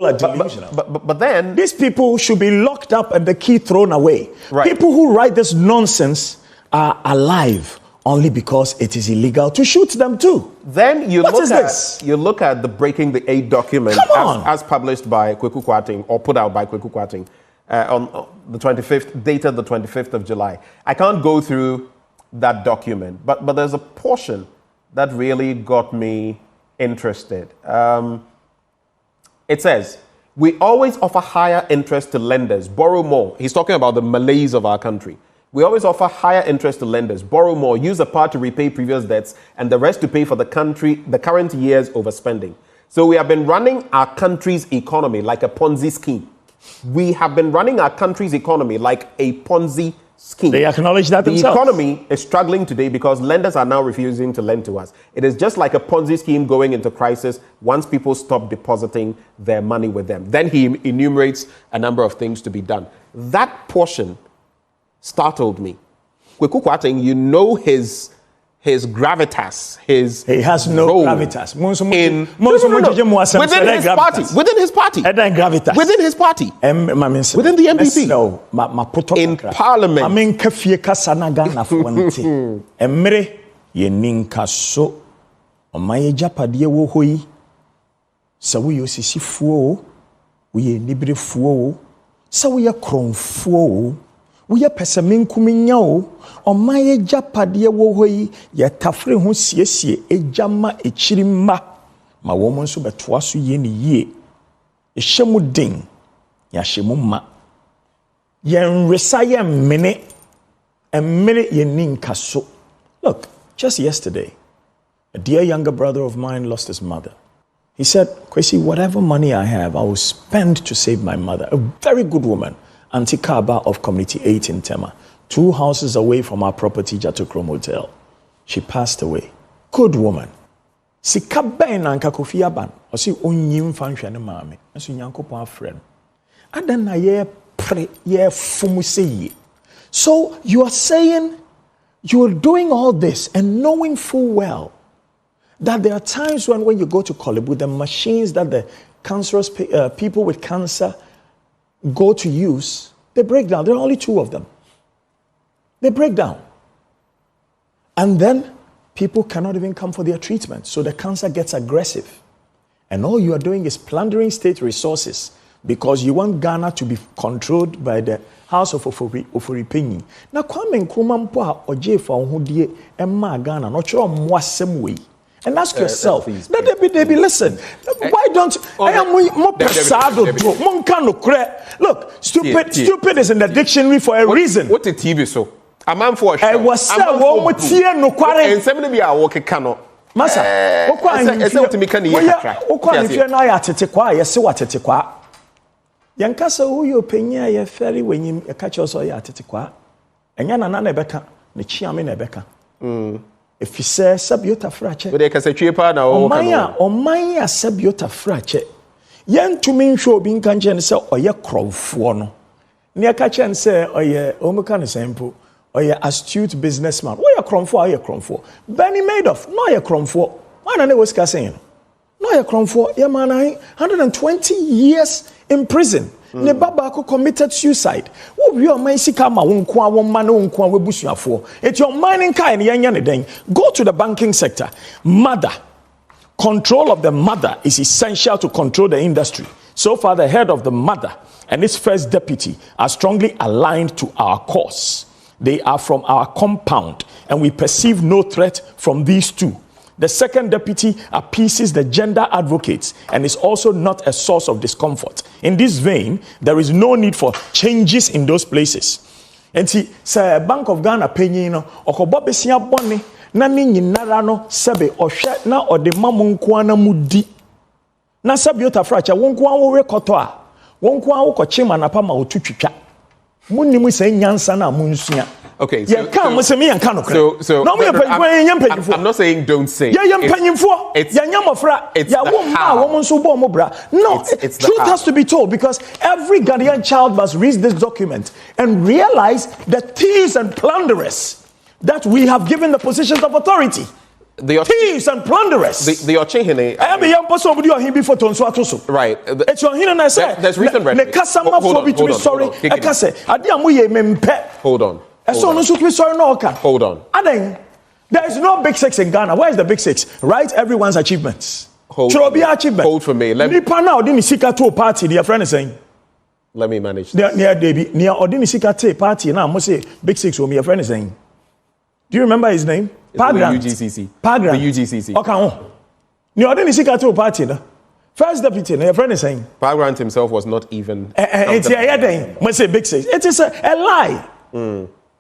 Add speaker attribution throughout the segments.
Speaker 1: are delusional.
Speaker 2: But then
Speaker 1: these people should be locked up and the key thrown away.
Speaker 2: Right.
Speaker 1: People who write this nonsense are alive only because it is illegal to shoot them too.
Speaker 2: Then you look at the Breaking the Eight document as published by Kweku Kwating or put out by Kweku Kwating on the 25th, dated the 25th of July. I can't go through that document, but there's a portion that really got me interested. It says, we always offer higher interest to lenders, borrow more. He's talking about the malaise of our country. We always offer higher interest to lenders, borrow more, use a part to repay previous debts, and the rest to pay for the current year's overspending. So we have been running our country's economy like a Ponzi scheme. We have been running our country's economy like a Ponzi scheme.
Speaker 1: They acknowledge that themselves.
Speaker 2: The economy is struggling today because lenders are now refusing to lend to us. It is just like a Ponzi scheme going into crisis once people stop depositing their money with them. Then he enumerates a number of things to be done. That portion startled me. Kweku Kwating, you know his gravitas, he has no
Speaker 1: gravitas.
Speaker 2: Within his party. Within the MPP. In Parliament.
Speaker 1: We are pesamin kuminyao o maye japade wo hoyi ye tafre ho siesie ejama echirima ma wo mo nso betoa so ye ne yie ehyemu den ya hyemu ma ye nresa ye mene emmere ye ninka so. Look, just yesterday a dear younger brother of mine lost his mother. He said, Kwesi, whatever money I have I will spend to save my mother. A very good woman, Auntie Kaba of Community 8 in Tema, 2 houses away from our property, Jatokrom Hotel. She passed away. Good woman. Sika ben na nka Kofi Aban. Osi onyim fa nhwe ne maame. Aso Nyankopon afrɛ no. Adan na ye pre ye fumu sei. So you are saying you're doing all this and knowing full well that there are times when you go to Kolib with the machines that the cancerous people with cancer go to use, they break down. There are only 2 of them. They break down. And then people cannot even come for their treatment. So the cancer gets aggressive. And all you are doing is plundering state resources because you want Ghana to be controlled by the House of Oforipenyi. Now, Kwame Nkrumah mpo a oje fa ohodie emma Ghana no chiro mwasem we. And ask yourself, listen, why don't look, stupid is in the dictionary for a reason.
Speaker 2: What the TV so? A man for a show.
Speaker 1: I was saying, no quarry.
Speaker 2: And somebody be a walking canoe.
Speaker 1: Massa, what Yankasa, who you penya, ye ferry when you catch us or yatiqua. And Yana Becca, the Chiamin Becca. If you say Sabiota Frache,
Speaker 2: but they can say cheaper now.
Speaker 1: Or Maya Sabiota Frache. Yan to mean show being conscious or ye crow for no. Near catch and say, or ye Omokan sample, or ye astute businessman. What you crom for? Are you crom for? Benny Madoff, no, you crom for. Why not was saying? No, you crom for. Your man, 120 years in prison. Ne babako committed suicide. What we are my sikama unkwa woman unkwa webusia for. It's your mining kind yanya den. Go to the banking sector. Mother. Control of the mother is essential to control the industry. So far, the head of the mother and its first deputy are strongly aligned to our cause. They are from our compound, and we perceive no threat from these 2. The second deputy appeases the gender advocates and is also not a source of discomfort. In this vein, there is no need for changes in those places. And see, say Bank of Ghana penny no okobobesia bone na ni nyinara no sebe ohwe na ode mamunko na mudi. Na sabiota fracha wonko anwo rekoto a wonko anwo kochima na pa ma otutwitwa. Munnimu say nyansa na munsua.
Speaker 2: Okay,
Speaker 1: so I'm not saying
Speaker 2: don't say.
Speaker 1: No, truth has to be told because every Ghanaian child must read this document and realize the thieves and plunderers that we have given the positions of authority. thieves and plunderers.
Speaker 2: The Ochehene.
Speaker 1: I am a young person who him before Tonsuatoso.
Speaker 2: Right.
Speaker 1: It's your hin and I said.
Speaker 2: There's recent rhetoric. Hold on.
Speaker 1: Hold on. There is no big six in Ghana. Where is the big six? Write everyone's achievements. Hold for me. Let me party. Their friend is saying.
Speaker 2: Let me manage.
Speaker 1: Near Odini Sikate party now. I must say big six. Who my friend is saying. Do you remember his name?
Speaker 2: Pagrant. The UGCC.
Speaker 1: Pagrant.
Speaker 2: The UGCC.
Speaker 1: Okay. Near Odini Sikate party na. First deputy. Your friend is saying.
Speaker 2: Pagrant himself was not even.
Speaker 1: It's a must say big six. It is a lie.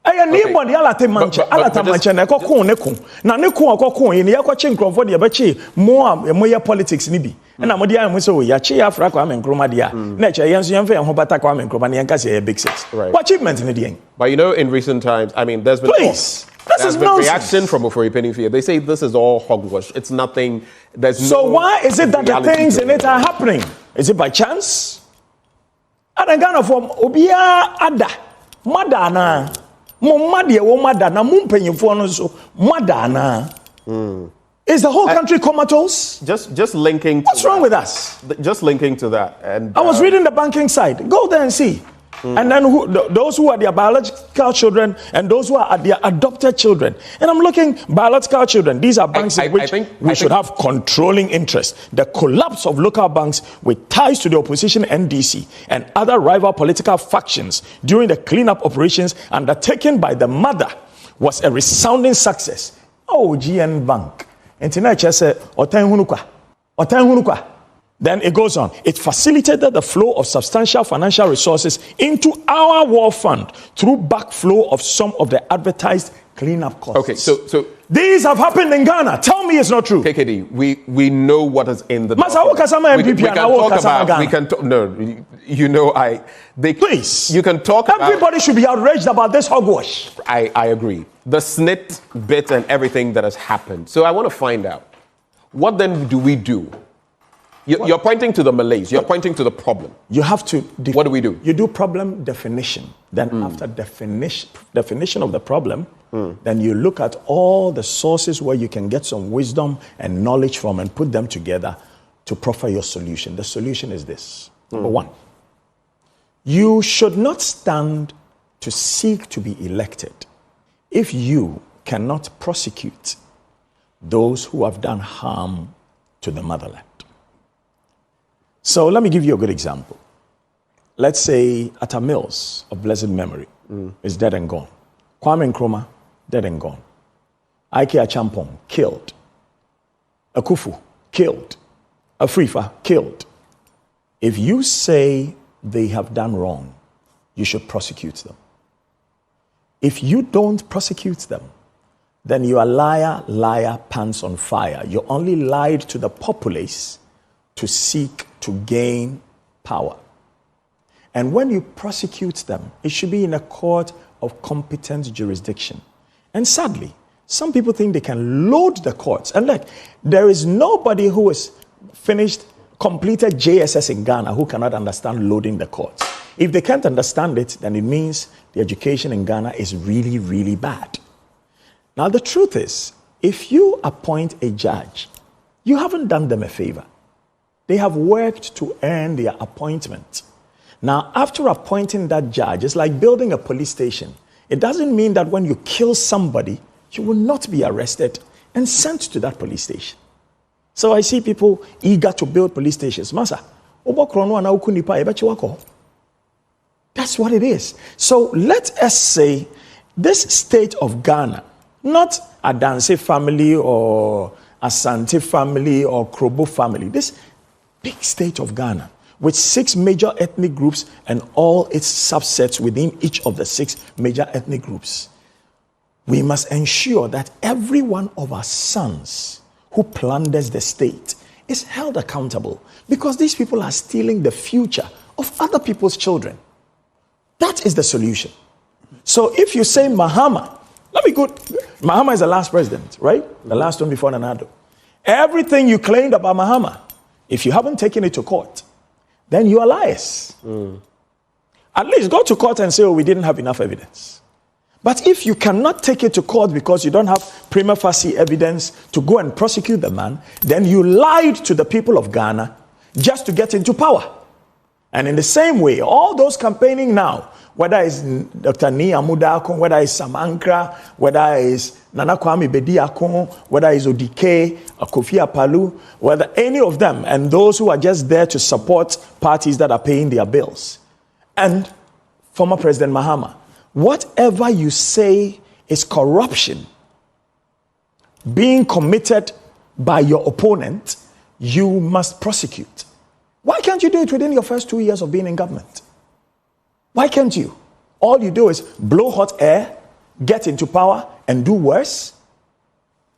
Speaker 1: Anybody alate manche alata manche na ekokon ne kun na ne kun okokon ye ne yakwache nkrofo de beche mo politics ni bi na mo dia mo so ya che Africa kwa menkroma dia na che yenso yemfa ye ho bata kwa menkroma ne yanka say big six. What achievement in the
Speaker 2: But you know, in recent times, I mean, there's been
Speaker 1: This is nonsense.
Speaker 2: Reaction from Ofori-Penifia. They say this is all hogwash. It's nothing. There's
Speaker 1: so
Speaker 2: no
Speaker 1: why is it that the things in it are happening? Is it by chance? And Ghana from Obia Ada Madana. Is the whole country comatose?
Speaker 2: Just linking.
Speaker 1: What's wrong with us?
Speaker 2: Just linking to that. And
Speaker 1: I was reading the banking side. Go there and see. And then those who are their biological children and those who are their adopted children. And I'm looking, biological children, these are banks in which we should have controlling interest. The collapse of local banks with ties to the opposition NDC and other rival political factions during the cleanup operations undertaken by the mother was a resounding success. Oh, GN Bank. Then it goes on. It facilitated the flow of substantial financial resources into our war fund through backflow of some of the advertised cleanup costs.
Speaker 2: Okay, so
Speaker 1: these have happened in Ghana. Tell me it's not true.
Speaker 2: KKD, we know what is in the. Please. You can talk about.
Speaker 1: Everybody should be outraged about this hogwash.
Speaker 2: I agree. The snit bit and everything that has happened. So I want to find out, what then do we do? You're pointing to the malaise. You're pointing to the problem.
Speaker 1: You have to.
Speaker 2: What do we do?
Speaker 1: You do problem definition. Then after definition of the problem, then you look at all the sources where you can get some wisdom and knowledge from and put them together to proffer your solution. The solution is this. Number one, you should not stand to seek to be elected if you cannot prosecute those who have done harm to the motherland. So let me give you a good example. Let's say Atta Mills of blessed memory is dead and gone. Kwame Nkrumah, dead and gone. Ike Achampong, killed. Akufo, killed. Afrifa, killed. If you say they have done wrong, you should prosecute them. If you don't prosecute them, then you are liar, pants on fire. You only lied to the populace to seek to gain power. And when you prosecute them, it should be in a court of competent jurisdiction. And sadly, some people think they can load the courts. And look, there is nobody who has completed JSS in Ghana who cannot understand loading the courts. If they can't understand it, then it means the education in Ghana is really, really bad. Now, the truth is, if you appoint a judge, you haven't done them a favor. They have worked to earn their appointment. Now, after appointing that judge, it's like building a police station. It doesn't mean that when you kill somebody, you will not be arrested and sent to that police station. So I see people eager to build police stations. That's what it is. So let us say this state of Ghana, not a Danse family or a Asante family or Krobo family, this big state of Ghana with 6 major ethnic groups and all its subsets within each of the 6 major ethnic groups. We must ensure that every one of our sons who plunders the state is held accountable, because these people are stealing the future of other people's children. That is the solution. So if you say Mahama, Mahama is the last president, right? The last one before Nana Addo. Everything you claimed about Mahama, if you haven't taken it to court, then you are liars. At least go to court and say, oh, we didn't have enough evidence. But if you cannot take it to court because you don't have prima facie evidence to go and prosecute the man, then you lied to the people of Ghana just to get into power. And in the same way, all those campaigning now, whether it's Dr. Ni Amudakon, whether it's Sam Ankra, whether it's Nana Kwame Bediakon, whether it's Odike, Kofi Apalu, whether any of them, and those who are just there to support parties that are paying their bills, and former President Mahama, whatever you say is corruption being committed by your opponent, you must prosecute. Why can't you do it within your first 2 years of being in government? Why can't you? All you do is blow hot air, get into power, and do worse.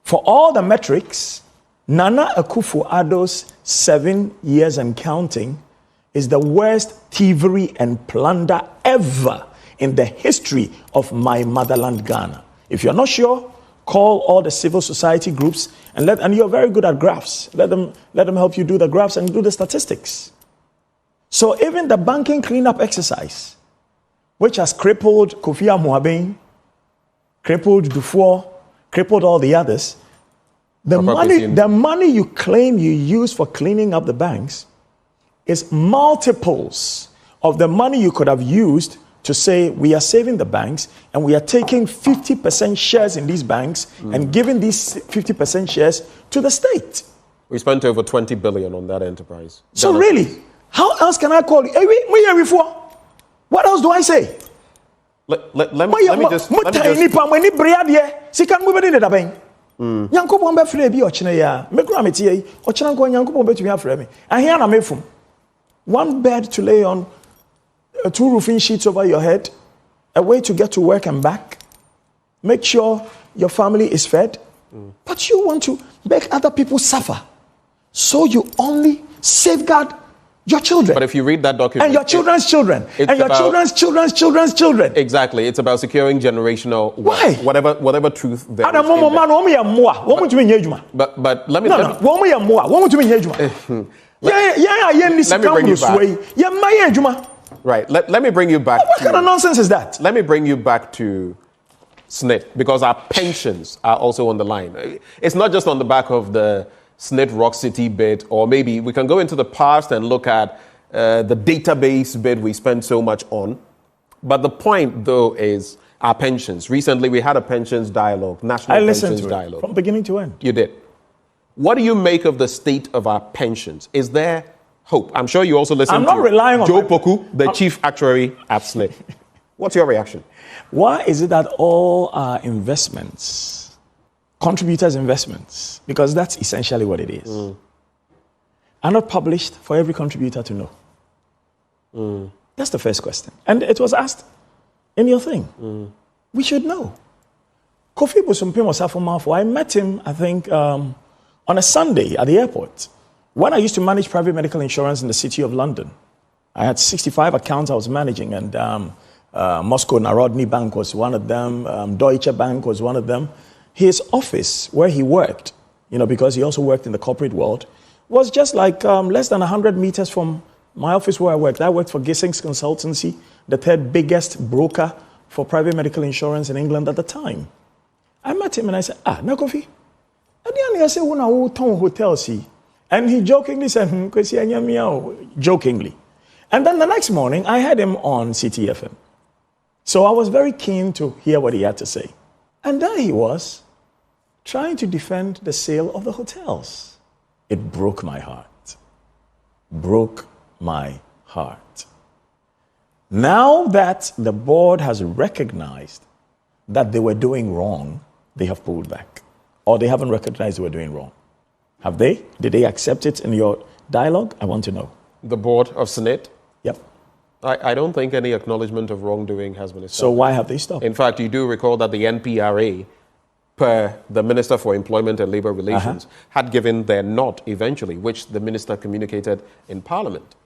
Speaker 1: For all the metrics, Nana Akufo Addo's 7 years and counting is the worst thievery and plunder ever in the history of my motherland, Ghana. If you're not sure, call all the civil society groups and you're very good at graphs. Let them help you do the graphs and do the statistics. So even the banking cleanup exercise, which has crippled Kofi Amuabeng, crippled Dufour, crippled all the others, the money you claim you use for cleaning up the banks is multiples of the money you could have used to say we are saving the banks and we are taking 50% shares in these banks and giving these 50% shares to the state.
Speaker 2: We spent over 20 billion on that enterprise.
Speaker 1: So really, how else can I call you? What else do I say?
Speaker 2: Let me just...
Speaker 1: One bed to lay on, 2 roofing sheets over your head, a way to get to work and back, make sure your family is fed. But you want to make other people suffer. So you only safeguard your children.
Speaker 2: But if you read that document...
Speaker 1: And your children's children. And your children's children.
Speaker 2: Exactly. It's about securing generational wealth.
Speaker 1: Why?
Speaker 2: Whatever truth there is. But let me... Right. Let me bring you back.
Speaker 1: What kind of nonsense is that?
Speaker 2: Let me bring you back to SNIT, because our pensions are also on the line. It's not just on the back of the SNIT Rock City bid, or maybe we can go into the past and look at the database bid we spent so much on. But the point, though, is our pensions. Recently, we had a pensions dialogue, national pensions dialogue.
Speaker 1: From beginning to end.
Speaker 2: You did. What do you make of the state of our pensions? Is there hope? I'm sure you also listen to Joe Poku, the chief actuary at SNIT. What's your reaction?
Speaker 1: Why is it that all our investments, contributors' investments, because that's essentially what it is, are not published for every contributor to know? That's the first question. And it was asked in your thing. We should know. Kofi Bosumpim was Afomafo. I met him, I think, on a Sunday at the airport. When I used to manage private medical insurance in the city of London, I had 65 accounts I was managing, and Moscow Narodny Bank was one of them, Deutsche Bank was one of them. His office, where he worked, because he also worked in the corporate world, was just like less than 100 meters from my office where I worked. I worked for Gissings Consultancy, the third biggest broker for private medical insurance in England at the time. I met him and I said, Nakofi, I say, when I hotel see. And he jokingly said, jokingly. And then the next morning, I had him on CTFM. So I was very keen to hear what he had to say. And there he was, trying to defend the sale of the hotels. It broke my heart. Broke my heart. Now that the board has recognized that they were doing wrong, they have pulled back. Or they haven't recognized they were doing wrong. Have they? Did they accept it in your dialogue? I want to know.
Speaker 2: The board of SNIT?
Speaker 1: Yep.
Speaker 2: I don't think any acknowledgement of wrongdoing has been established.
Speaker 1: So why have they stopped?
Speaker 2: In fact, you do recall that the NPRA, per the Minister for Employment and Labour Relations, had given their nod eventually, which the minister communicated in Parliament.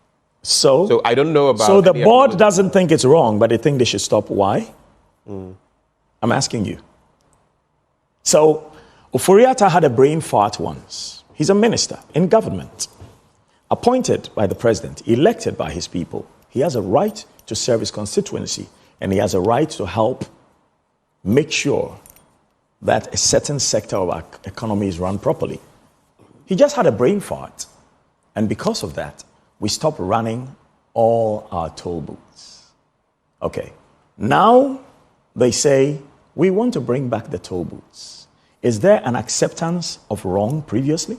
Speaker 2: So I don't know about...
Speaker 1: So the board doesn't think it's wrong, but they think they should stop. Why? I'm asking you. So Oforiatta had a brain fart once. He's a minister in government, appointed by the president, elected by his people. He has a right to serve his constituency, and he has a right to help make sure that a certain sector of our economy is run properly. He just had a brain fart. And because of that, we stopped running all our toll booths. Okay. Now they say, we want to bring back the toll booths. Is there an acceptance of wrong previously?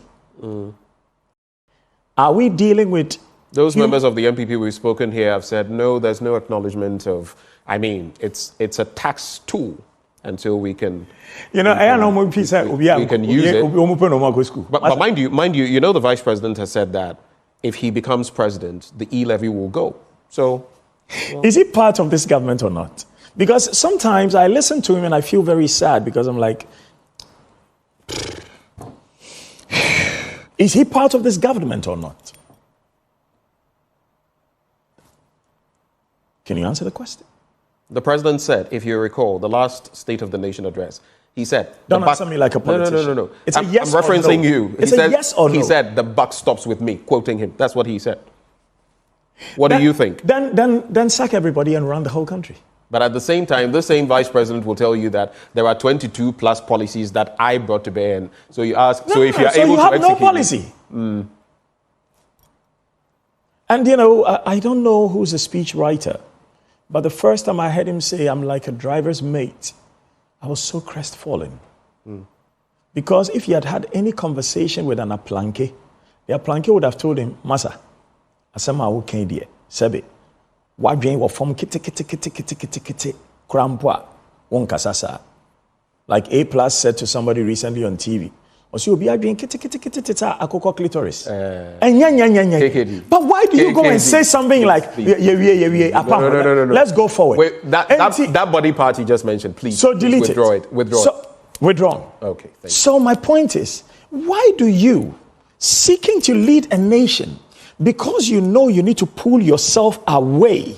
Speaker 1: Are we dealing with...
Speaker 2: Those members of the MPP we've spoken here have said, no, there's no acknowledgement of... I mean, it's a tax tool until we can...
Speaker 1: You know, we
Speaker 2: can use it. But mind you, you know the Vice President has said that if he becomes president, the e-levy will go. So... Well.
Speaker 1: Is he part of this government or not? Because sometimes I listen to him and I feel very sad because I'm like... Is he part of this government or not? Can you answer the question?
Speaker 2: The president said, if you recall, the last State of the Nation address, he said...
Speaker 1: Don't answer me like a politician.
Speaker 2: No.
Speaker 1: It's a yes
Speaker 2: I'm referencing
Speaker 1: or no.
Speaker 2: you.
Speaker 1: It's a yes or no.
Speaker 2: He said, the buck stops with me, quoting him. That's what he said. What do you think?
Speaker 1: Then sack everybody and run the whole country.
Speaker 2: But at the same time, the same vice president will tell you that there are 22 plus policies that I brought to bear. And so you ask, if you're able to execute...
Speaker 1: So you have no policy. And, you know, I don't know who's a speech writer, but the first time I heard him say, I'm like a driver's mate, I was so crestfallen. Because if he had had any conversation with an aplanke, the aplanke would have told him, Masa, asama wo kan die, sebe, wadwen wo form kite krampwa, won kasasa. Like A Plus said to somebody recently on TV, Osi obi adwen kite akoko clitoris.
Speaker 2: KKD.
Speaker 1: But why do you go and say something like
Speaker 2: No.
Speaker 1: Let's go forward.
Speaker 2: Wait, that body part you just mentioned, please.
Speaker 1: So delete
Speaker 2: withdraw it. Withdraw it.
Speaker 1: Withdrawn.
Speaker 2: Okay. Thank you.
Speaker 1: So my point is, why do you, seeking to lead a nation, because you know you need to pull yourself away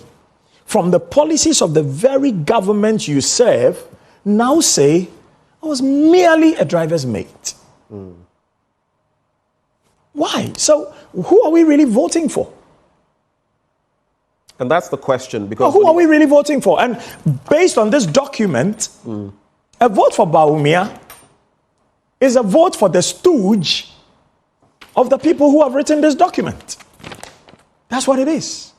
Speaker 1: from the policies of the very government you serve, now say, I was merely a driver's mate? Why? So who are we really voting for?
Speaker 2: And that's the question. Because
Speaker 1: who are we really voting for? And based on this document, a vote for Bawumia is a vote for the stooge of the people who have written this document. That's what it is.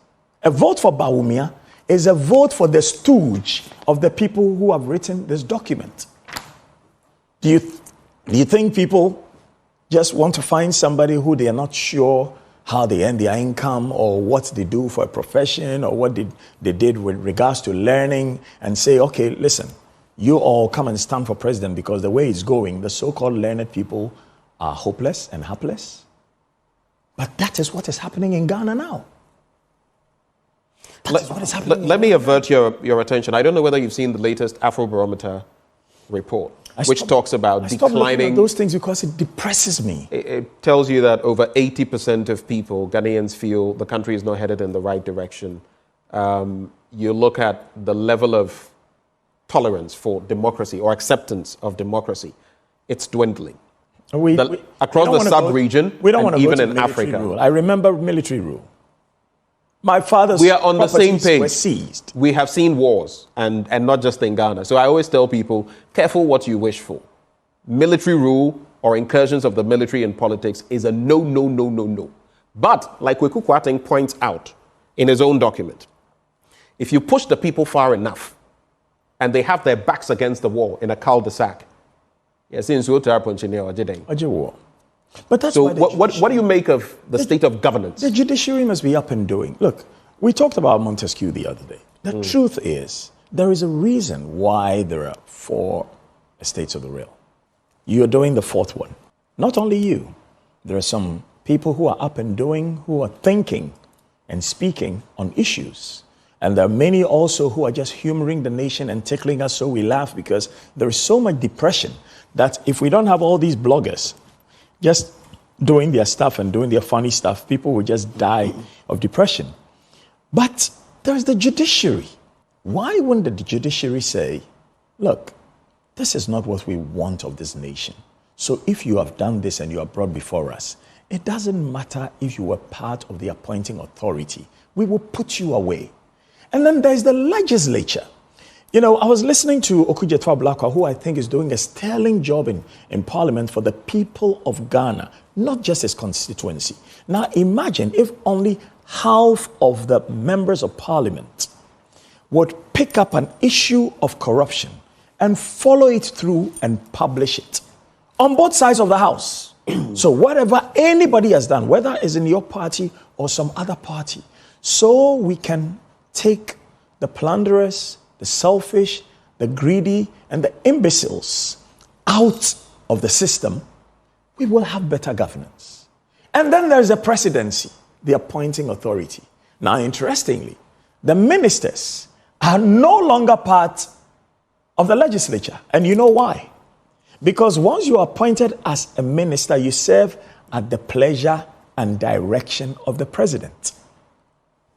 Speaker 1: A vote for Bawumia is a vote for the stooge of the people who have written this document. Do you think people just want to find somebody who they are not sure how they earn their income or what they do for a profession or what they did with regards to learning and say, okay, listen, you all come and stand for president because the way it's going, the so-called learned people are hopeless and helpless? But that is what is happening in Ghana now.
Speaker 2: Let me avert your attention. I don't know whether you've seen the latest Afrobarometer report, which talks about declining... I stop looking
Speaker 1: at those things because it depresses me.
Speaker 2: It tells you that over 80% of people, Ghanaians, feel the country is not headed in the right direction. You look at the level of tolerance for democracy or acceptance of democracy, it's dwindling. Across the sub-region and even in Africa.
Speaker 1: Rule. I remember military rule. My father's
Speaker 2: we are on the same page.
Speaker 1: Were seized.
Speaker 2: We have seen wars, and not just in Ghana. So I always tell people, careful what you wish for. Military rule or incursions of the military in politics is a no. But, like Kweku Kwarteng points out in his own document, if you push the people far enough, and they have their backs against the wall in a cul-de-sac, but
Speaker 1: that's
Speaker 2: so what do you make of the state of governance?
Speaker 1: The judiciary must be up and doing. Look, we talked about Montesquieu the other day. The truth is, there is a reason why there are 4 estates of the realm. You are doing the 4th one. Not only you. There are some people who are up and doing, who are thinking and speaking on issues. And there are many also who are just humoring the nation and tickling us so we laugh because there is so much depression that if we don't have all these bloggers just doing their stuff and doing their funny stuff, people will just die of depression. But there's the judiciary. Why wouldn't the judiciary say, look, this is not what we want of this nation. So if you have done this and you are brought before us, it doesn't matter if you were part of the appointing authority. We will put you away. And then there's the legislature. You know, I was listening to Okudzeto Ablakwa, who I think is doing a sterling job in Parliament for the people of Ghana, not just his constituency. Now, imagine if only half of the members of Parliament would pick up an issue of corruption and follow it through and publish it on both sides of the House. So whatever anybody has done, whether it's in your party or some other party, so we can take the plunderers, the selfish, the greedy, and the imbeciles out of the system, we will have better governance. And then there's the presidency, the appointing authority. Now, interestingly, the ministers are no longer part of the legislature. And you know why? Because once you are appointed as a minister, you serve at the pleasure and direction of the president.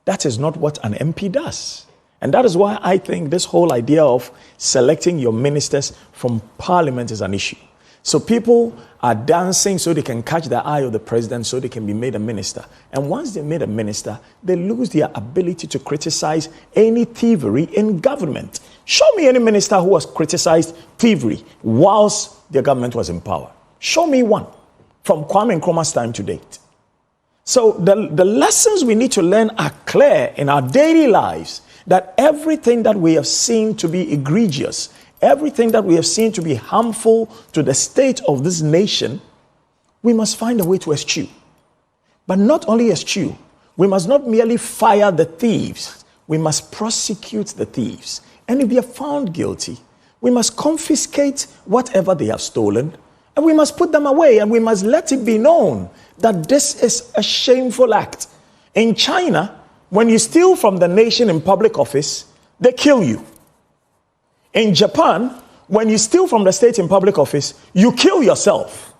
Speaker 1: That is not what an MP does. And that is why I think this whole idea of selecting your ministers from Parliament is an issue. So people are dancing so they can catch the eye of the president so they can be made a minister. And once they're made a minister, they lose their ability to criticize any thievery in government. Show me any minister who has criticized thievery whilst their government was in power. Show me one from Kwame Nkrumah's time to date. So the lessons we need to learn are clear in our daily lives, that everything that we have seen to be egregious, everything that we have seen to be harmful to the state of this nation, we must find a way to eschew. But not only eschew, we must not merely fire the thieves, we must prosecute the thieves. And if they are found guilty, we must confiscate whatever they have stolen, and we must put them away, and we must let it be known that this is a shameful act. In China, when you steal from the nation in public office, they kill you. In Japan, when you steal from the state in public office, you kill yourself.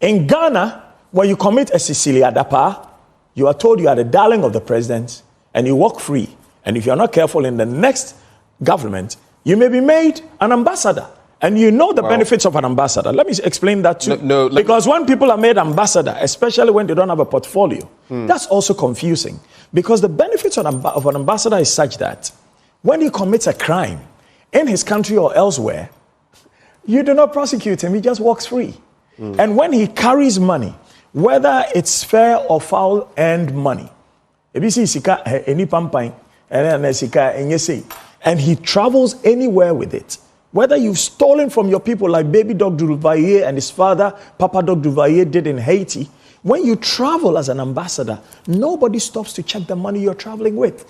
Speaker 1: In Ghana, when you commit a Sicilia Dapa, you are told you are the darling of the president and you walk free. And if you're not careful in the next government, you may be made an ambassador. And you know the benefits of an ambassador. Let me explain that too. Because when people are made ambassador, especially when they don't have a portfolio, that's also confusing. Because the benefits of an ambassador is such that when he commits a crime in his country or elsewhere, you do not prosecute him, he just walks free. And when he carries money, whether it's fair or foul earned money, and he travels anywhere with it, whether you've stolen from your people like baby Dog Duvalier and his father, Papa Dog Duvalier, did in Haiti, when you travel as an ambassador, nobody stops to check the money you're traveling with.